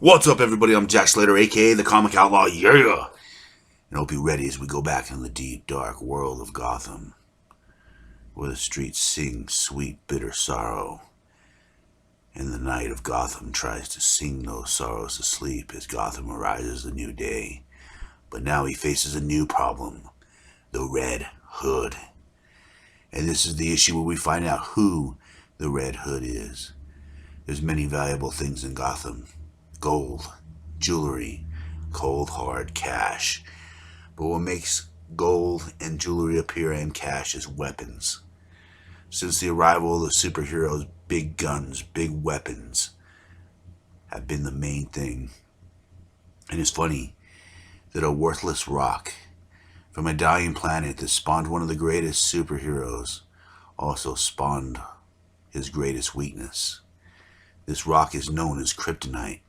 What's up, everybody? I'm Jack Slater, aka the Comic Outlaw, yeah! And hope you're ready as we go back in the deep, dark world of Gotham, where the streets sing sweet, bitter sorrow, and the night of Gotham tries to sing those sorrows to sleep as Gotham arises a new day. But now he faces a new problem, the Red Hood. And this is the issue where we find out who the Red Hood is. There's many valuable things in Gotham. Gold, jewelry, cold hard cash. But what makes gold and jewelry appear and cash is weapons. Since the arrival of the superheroes, big guns, big weapons have been the main thing. And it's funny that a worthless rock from a dying planet that spawned one of the greatest superheroes also spawned his greatest weakness. This rock is known as kryptonite,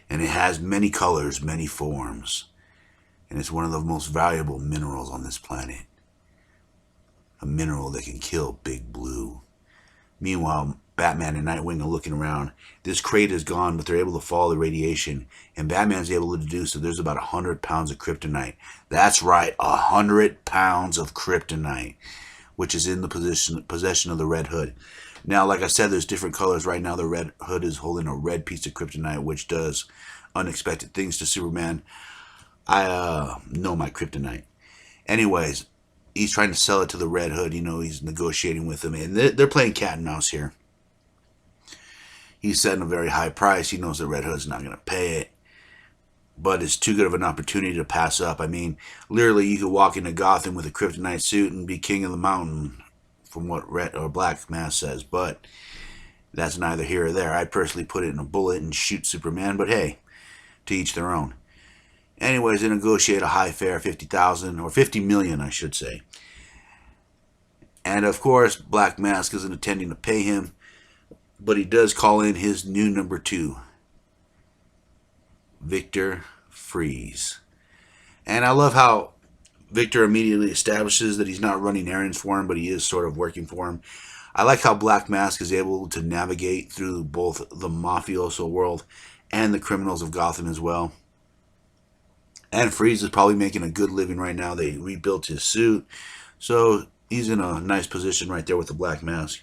and it has many colors, many forms, and it's one of the most valuable minerals on this planet. A mineral that can kill Big Blue. Meanwhile, Batman and Nightwing are looking around. This crate is gone, but they're able to follow the radiation, and Batman's able to deduce that there's about 100 pounds of kryptonite. That's right, 100 pounds of kryptonite, which is in the possession of the Red Hood. Now, like I said, there's different colors. Right now, the Red Hood is holding a red piece of kryptonite, which does unexpected things to Superman. I know my kryptonite. Anyways, he's trying to sell it to the Red Hood. You know, he's negotiating with him, and they're playing cat and mouse here. He's setting a very high price. He knows the Red Hood's not going to pay it, but it's too good of an opportunity to pass up. I mean, literally, you could walk into Gotham with a kryptonite suit and be king of the mountain, from what Red or Black Mask says, but that's neither here or there. I'd personally put it in a bullet and shoot Superman, but hey, to each their own. Anyways, they negotiate a high fare, 50,000 or 50 million, I should say. And of course, Black Mask isn't intending to pay him, but he does call in his new number 2, Victor Fries. And I love how Victor immediately establishes that he's not running errands for him, but he is sort of working for him. I like how Black Mask is able to navigate through both the mafioso world and the criminals of Gotham as well. And Freeze is probably making a good living right now. They rebuilt his suit, so he's in a nice position right there with the Black Mask.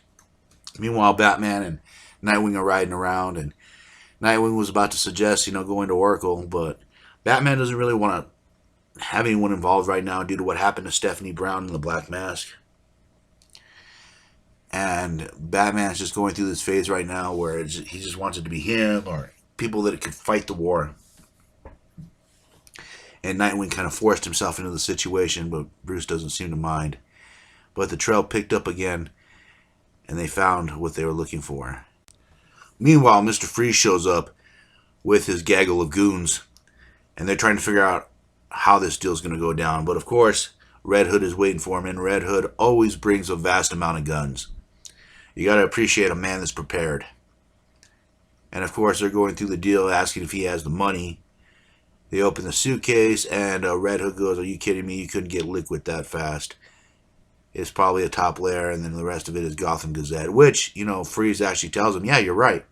Meanwhile, Batman and Nightwing are riding around, and Nightwing was about to suggest, going to Oracle, but Batman doesn't really want to have anyone involved right now due to what happened to Stephanie Brown in the Black Mask. And Batman's just going through this phase right now where he just wants it to be him or people that could fight the war. And Nightwing kind of forced himself into the situation, but Bruce doesn't seem to mind. But the trail picked up again, and they found what they were looking for. Meanwhile, Mr. Freeze shows up with his gaggle of goons, and they're trying to figure out how this deal's going to go down. But of course, Red Hood is waiting for him, and Red Hood always brings a vast amount of guns. You got to appreciate a man that's prepared. And of course, they're going through the deal, asking if he has the money. They open the suitcase, and Red Hood goes, "Are you kidding me? You couldn't get liquid that fast." It's probably a top layer, and then the rest of it is Gotham Gazette, which, Freeze actually tells him, "Yeah, you're right."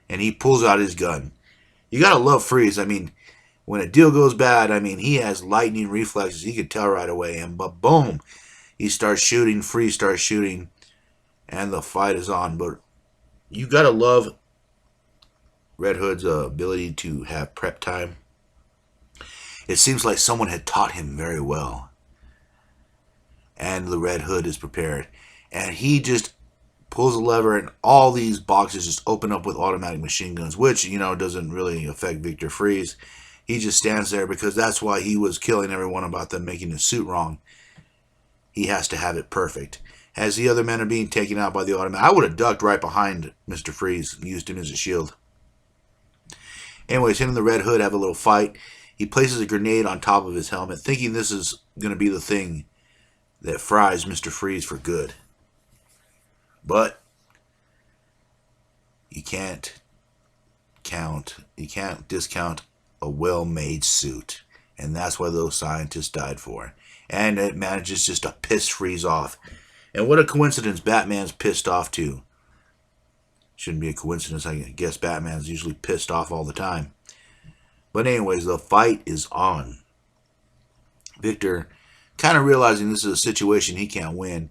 And he pulls out his gun. You got to love Freeze. I mean, when a deal goes bad, he has lightning reflexes. He could tell right away. And but boom, he starts shooting. Freeze starts shooting, and the fight is on. But you gotta love Red Hood's ability to have prep time. It seems like someone had taught him very well, and the Red Hood is prepared. And he just pulls a lever, and all these boxes just open up with automatic machine guns, which doesn't really affect Victor Fries. He just stands there because that's why he was killing everyone about them making his suit wrong. He has to have it perfect. As the other men are being taken out by the automatic, I would have ducked right behind Mr. Freeze and used him as a shield. Anyways, him and the Red Hood have a little fight. He places a grenade on top of his helmet, thinking this is going to be the thing that fries Mr. Freeze for good. But you can't discount a well-made suit, and that's what those scientists died for. And it manages just to piss Freeze off. And what a coincidence, Batman's pissed off too. Shouldn't be a coincidence, I guess Batman's usually pissed off all the time. But anyways, the fight is on. Victor, kind of realizing this is a situation he can't win,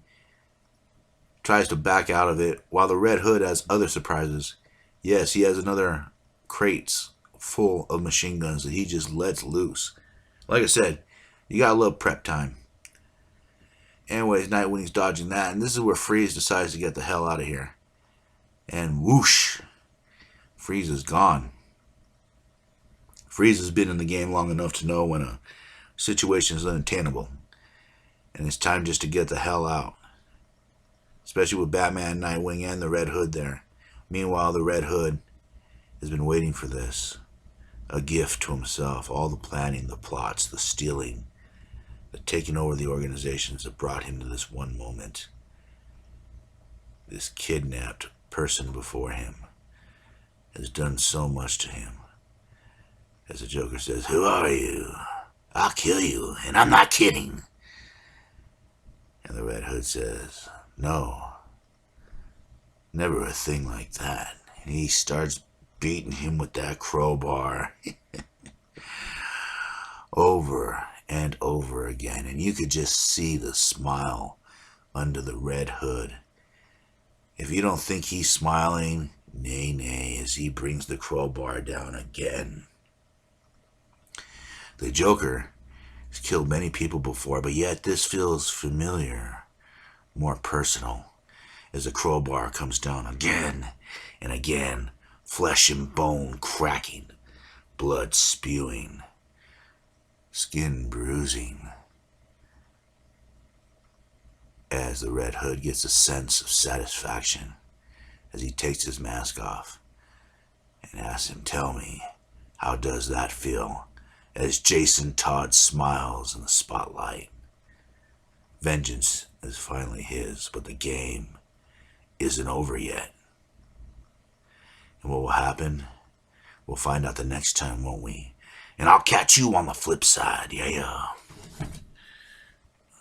tries to back out of it, while the Red Hood has other surprises. Yes, he has another crates full of machine guns that he just lets loose. Like I said, you gotta love prep time. Anyways, Nightwing's dodging that, and this is where Freeze decides to get the hell out of here. And whoosh, Freeze is gone. Freeze has been in the game long enough to know when a situation is unattainable, and it's time just to get the hell out. Especially with Batman, Nightwing, and the Red Hood there. Meanwhile, the Red Hood has been waiting for this. A gift to himself. All the planning, the plots, the stealing, the taking over the organizations that brought him to this one moment. This kidnapped person before him has done so much to him. As the Joker says, "Who are you? I'll kill you, and I'm not kidding." And the Red Hood says, "No, never a thing like that." And he starts beating him with that crowbar over and over again. And you could just see the smile under the Red Hood. If you don't think he's smiling, nay, nay, as he brings the crowbar down again. The Joker has killed many people before, but yet this feels familiar, more personal, as the crowbar comes down again and again, flesh and bone cracking, blood spewing, skin bruising, as the Red Hood gets a sense of satisfaction as he takes his mask off and asks him, "Tell me, how does that feel?" As Jason Todd smiles in the spotlight. Vengeance is finally his, but the game isn't over yet. And what will happen? We'll find out the next time, won't we? And I'll catch you on the flip side, yeah.